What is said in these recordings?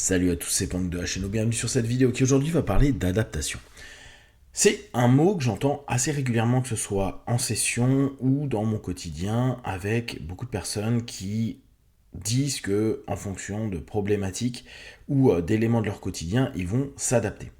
Salut à tous, c'est Punk de la chaîne, bienvenue sur cette vidéo qui aujourd'hui va parler d'adaptation. C'est un mot que j'entends assez régulièrement, que ce soit en session ou dans mon quotidien, avec beaucoup de personnes qui disent que, en fonction de problématiques ou d'éléments de leur quotidien, ils vont s'adapter.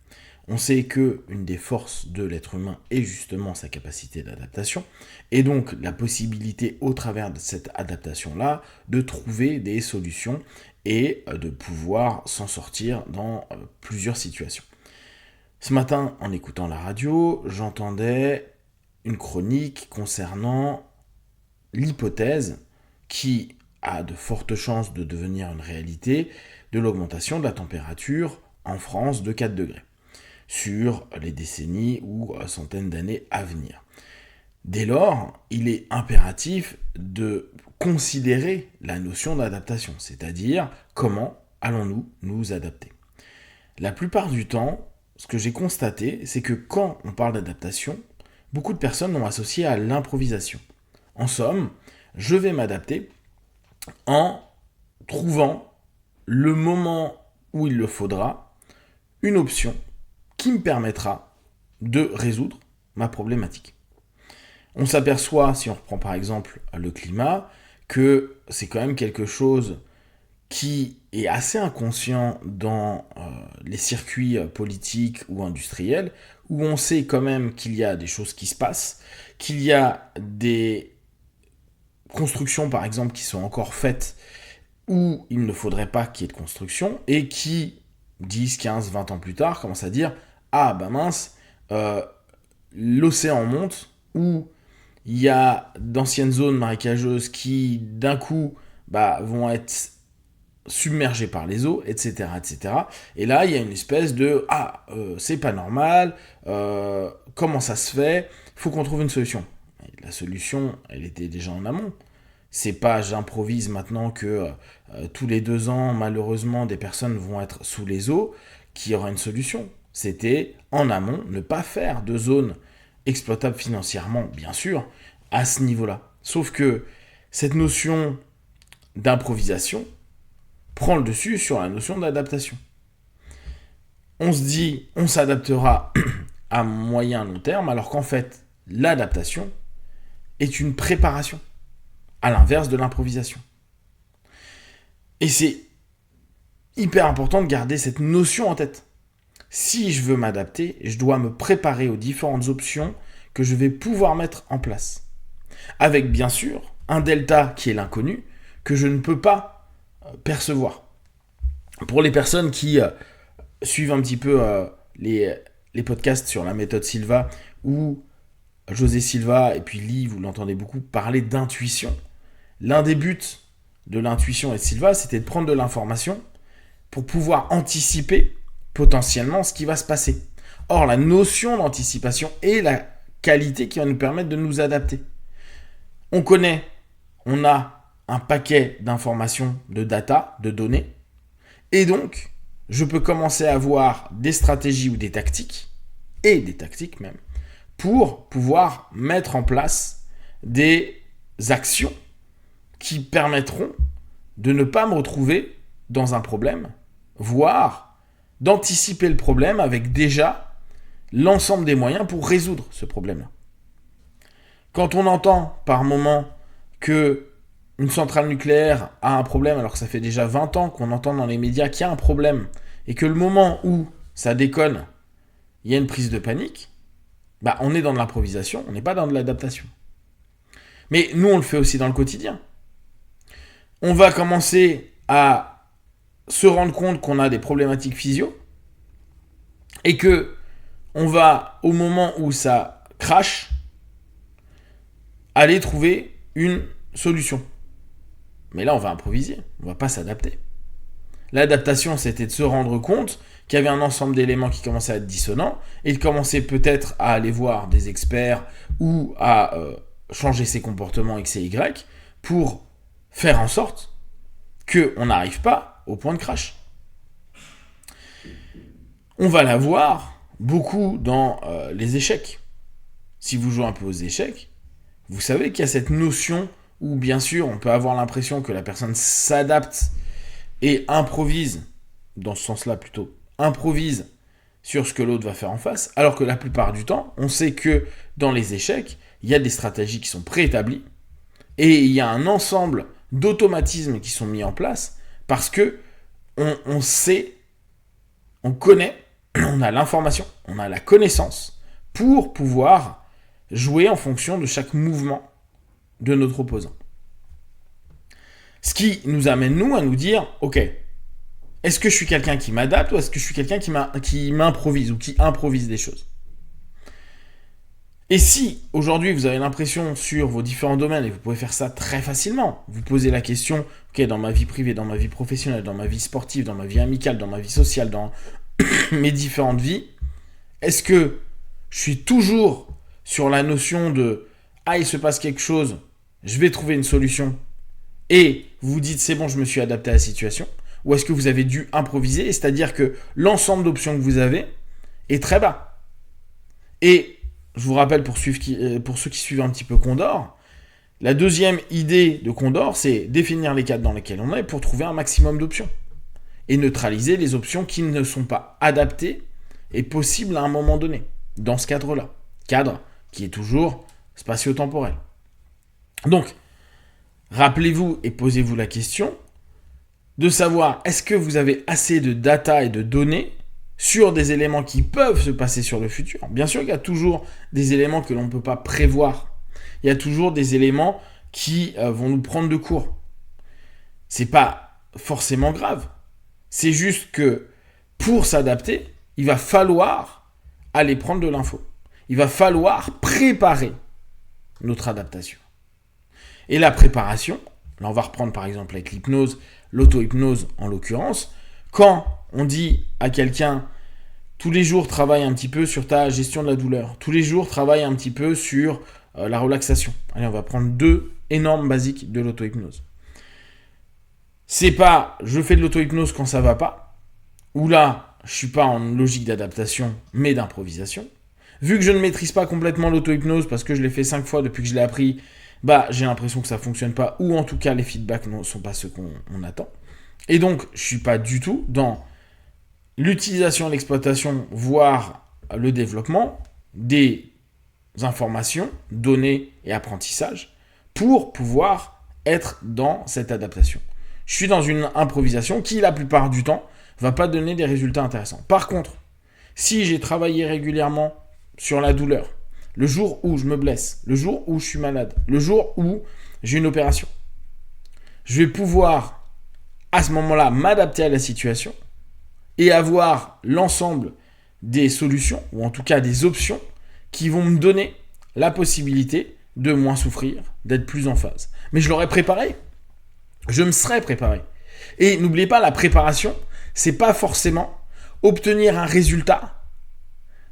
On sait que une des forces de l'être humain est justement sa capacité d'adaptation, et donc la possibilité au travers de cette adaptation-là de trouver des solutions et de pouvoir s'en sortir dans plusieurs situations. Ce matin, en écoutant la radio, j'entendais une chronique concernant l'hypothèse qui a de fortes chances de devenir une réalité de l'augmentation de la température en France de 4 degrés sur les décennies ou centaines d'années à venir. Dès lors, il est impératif de considérer la notion d'adaptation, c'est-à-dire comment allons-nous nous adapter. La plupart du temps, ce que j'ai constaté, c'est que quand on parle d'adaptation, beaucoup de personnes l'ont associé à l'improvisation. En somme, je vais m'adapter en trouvant le moment où il le faudra, une option qui me permettra de résoudre ma problématique. On s'aperçoit, si on reprend par exemple le climat, que c'est quand même quelque chose qui est assez inconscient dans les circuits politiques ou industriels, où on sait quand même qu'il y a des choses qui se passent, qu'il y a des constructions par exemple qui sont encore faites où il ne faudrait pas qu'il y ait de construction, et qui, 10, 15, 20 ans plus tard, commencent à dire « Ah, bah mince, l'océan monte » ou il y a d'anciennes zones marécageuses qui, d'un coup, vont être submergées par les eaux, etc., etc. Et là, il y a une espèce de « Ah, c'est pas normal, comment ça se fait ? Il faut qu'on trouve une solution. » La solution, elle était déjà en amont. C'est pas j'improvise maintenant que tous les 2 ans, malheureusement, des personnes vont être sous les eaux, qu'il y aura une solution. C'était en amont, ne pas faire de zones exploitables financièrement, bien sûr, à ce niveau-là. Sauf que cette notion d'improvisation prend le dessus sur la notion d'adaptation. On se dit, on s'adaptera à moyen long terme, alors qu'en fait, l'adaptation est une préparation, à l'inverse de l'improvisation. Et c'est hyper important de garder cette notion en tête. Si je veux m'adapter, je dois me préparer aux différentes options que je vais pouvoir mettre en place. Avec bien sûr un delta qui est l'inconnu, que je ne peux pas percevoir. Pour les personnes qui suivent un petit peu les podcasts sur la méthode Silva, où José Silva et puis Lee, vous l'entendez beaucoup, parler d'intuition. L'un des buts de l'intuition et de Silva, c'était de prendre de l'information pour pouvoir anticiper potentiellement ce qui va se passer. Or, la notion d'anticipation est la qualité qui va nous permettre de nous adapter. On connaît, on a un paquet d'informations, de data, de données, et donc, je peux commencer à avoir des stratégies ou des tactiques même, pour pouvoir mettre en place des actions qui permettront de ne pas me retrouver dans un problème, voire d'anticiper le problème avec déjà l'ensemble des moyens pour résoudre ce problème-là. Quand on entend par moment que une centrale nucléaire a un problème, alors que ça fait déjà 20 ans qu'on entend dans les médias qu'il y a un problème, et que le moment où ça déconne, il y a une prise de panique, on est dans de l'improvisation, on n'est pas dans de l'adaptation. Mais nous, on le fait aussi dans le quotidien. On va commencer à se rendre compte qu'on a des problématiques physio, et que on va, au moment où ça crache, aller trouver une solution. Mais là, on va improviser, on ne va pas s'adapter. L'adaptation, c'était de se rendre compte qu'il y avait un ensemble d'éléments qui commençaient à être dissonants, et de commencer peut-être à aller voir des experts ou à changer ses comportements X et Y pour faire en sorte qu'on n'arrive pas au point de crash. On va la voir beaucoup dans les échecs. Si vous jouez un peu aux échecs, vous savez qu'il y a cette notion où, bien sûr, on peut avoir l'impression que la personne s'adapte et improvise dans ce sens-là plutôt, improvise sur ce que l'autre va faire en face, alors que la plupart du temps, on sait que dans les échecs, il y a des stratégies qui sont préétablies, et il y a un ensemble d'automatismes qui sont mis en place, parce que on sait, on connaît, on a l'information, on a la connaissance, pour pouvoir jouer en fonction de chaque mouvement de notre opposant. Ce qui nous amène, nous, à nous dire, ok, est-ce que je suis quelqu'un qui m'adapte ou est-ce que je suis quelqu'un qui m'improvise ou qui improvise des choses? Et si, aujourd'hui, vous avez l'impression sur vos différents domaines, et vous pouvez faire ça très facilement, vous posez la question, ok, dans ma vie privée, dans ma vie professionnelle, dans ma vie sportive, dans ma vie amicale, dans ma vie sociale, dans mes différentes vies, est-ce que je suis toujours sur la notion de « Ah, il se passe quelque chose, je vais trouver une solution » et vous vous dites « C'est bon, je me suis adapté à la situation » ou est-ce que vous avez dû improviser, c'est-à-dire que l'ensemble d'options que vous avez est très bas. Et je vous rappelle, pour ceux qui suivent un petit peu Condor, la deuxième idée de Condor, c'est définir les cadres dans lesquels on est pour trouver un maximum d'options et neutraliser les options qui ne sont pas adaptées et possibles à un moment donné, dans ce cadre-là. Cadre qui est toujours spatio-temporel. Donc, rappelez-vous et posez-vous la question de savoir est-ce que vous avez assez de data et de données sur des éléments qui peuvent se passer sur le futur. Bien sûr, il y a toujours des éléments que l'on ne peut pas prévoir. Il y a toujours des éléments qui vont nous prendre de court. C'est pas forcément grave. C'est juste que pour s'adapter, il va falloir aller prendre de l'info. Il va falloir préparer notre adaptation. Et la préparation, là on va reprendre par exemple avec l'hypnose, l'auto-hypnose en l'occurrence, quand on dit à quelqu'un tous les jours travaille un petit peu sur ta gestion de la douleur, tous les jours travaille un petit peu sur la relaxation. Allez, on va prendre 2 énormes basiques de l'auto-hypnose. C'est pas je fais de l'auto-hypnose quand ça va pas, ou là je suis pas en logique d'adaptation mais d'improvisation. Vu que je ne maîtrise pas complètement l'auto-hypnose parce que je l'ai fait 5 fois depuis que je l'ai appris, j'ai l'impression que ça fonctionne pas, ou en tout cas les feedbacks ne sont pas ceux qu'on attend. Et donc, je suis pas du tout dans l'utilisation, l'exploitation, voire le développement des informations, données et apprentissage pour pouvoir être dans cette adaptation. Je suis dans une improvisation qui, la plupart du temps, va pas donner des résultats intéressants. Par contre, si j'ai travaillé régulièrement sur la douleur, le jour où je me blesse, le jour où je suis malade, le jour où j'ai une opération, je vais pouvoir à ce moment-là m'adapter à la situation et avoir l'ensemble des solutions, ou en tout cas des options, qui vont me donner la possibilité de moins souffrir, d'être plus en phase. Mais je l'aurais préparé. Je me serais préparé. Et n'oubliez pas, la préparation, c'est pas forcément obtenir un résultat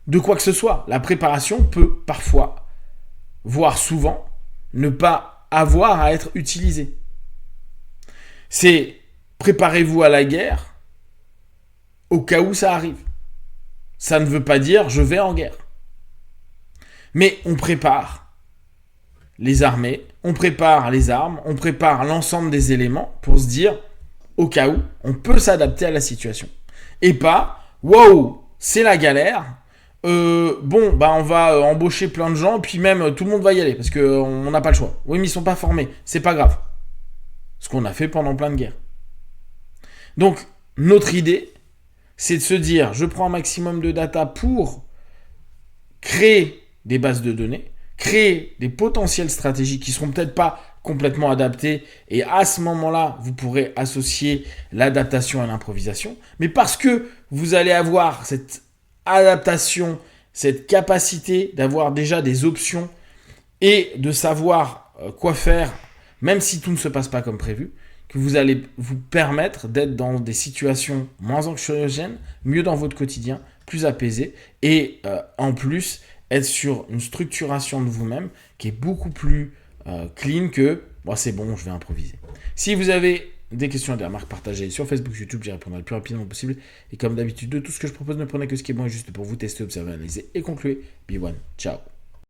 de quoi que ce soit. La préparation peut parfois, voire souvent, ne pas avoir à être utilisée. C'est préparez-vous à la guerre au cas où ça arrive. Ça ne veut pas dire je vais en guerre. Mais on prépare les armées, on prépare les armes, on prépare l'ensemble des éléments pour se dire au cas où on peut s'adapter à la situation. Et pas wow, c'est la galère. On va embaucher plein de gens, puis même tout le monde va y aller parce qu'on n'a pas le choix. Oui, mais ils sont pas formés, c'est pas grave. Ce qu'on a fait pendant plein de guerres. Donc, notre idée, c'est de se dire, je prends un maximum de data pour créer des bases de données, créer des potentielles stratégies qui seront peut-être pas complètement adaptées, et à ce moment-là, vous pourrez associer l'adaptation à l'improvisation, mais parce que vous allez avoir cette adaptation, cette capacité d'avoir déjà des options et de savoir quoi faire, même si tout ne se passe pas comme prévu, que vous allez vous permettre d'être dans des situations moins anxiogènes, mieux dans votre quotidien, plus apaisé, et en plus être sur une structuration de vous-même qui est beaucoup plus clean que c'est bon, je vais improviser. Si vous avez des questions et des remarques partagées sur Facebook, YouTube, j'y répondrai le plus rapidement possible. Et comme d'habitude, de tout ce que je propose, ne prenez que ce qui est bon et juste pour vous tester, observer, analyser et conclure. Be one. Ciao.